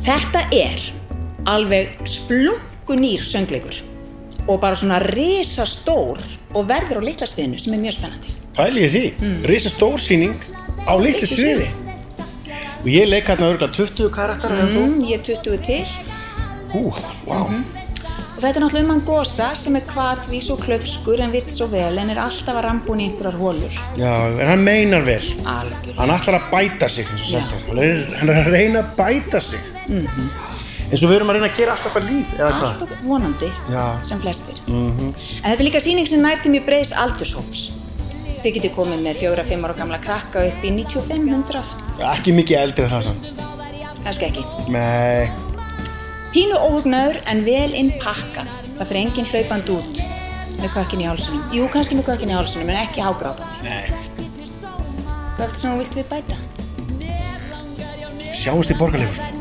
Þetta alveg splunkunýr söngleikur og bara svona risastór og verður á litla sviðinu sem mjög spennandi. Pælið því, risastór sýning á litlu sviði. Og ég leik hérna örugglega 20 karakterar en þú? Ég 20 til. Vá. Og þetta náttúrulega hann Gosa sem hvatvís og klaufskur en vill svo vel en alltaf að rambúin í einhverjar holur. Já, en hann meinar vel. Algjörlega. Hann ætlar að bæta sig, eins og sagt Hann að reyna að bæta sig. Eins og við erum að reyna að gera allt okkar líf, eða hvað? Allt okkar vonandi, sem flestir. En þetta líka sýning sem nær til mjög breiðs aldurshóps. Þið getið komið með 4-5 ára gamla krakka upp í 95-100. Ekki mikið eldri það samt. Kannski ekki. Nei. Pínu óhugnaður en vel innpakkað. Það fyrir enginn hlaupandi út með kökkin í hálsunum. Jú, kannski með kökkin í hálsunum, en ekki hágrátandi. Nei. Hvað er þetta sem þú vilt við bæta? Sjáumst í Borgarleikhúsinu.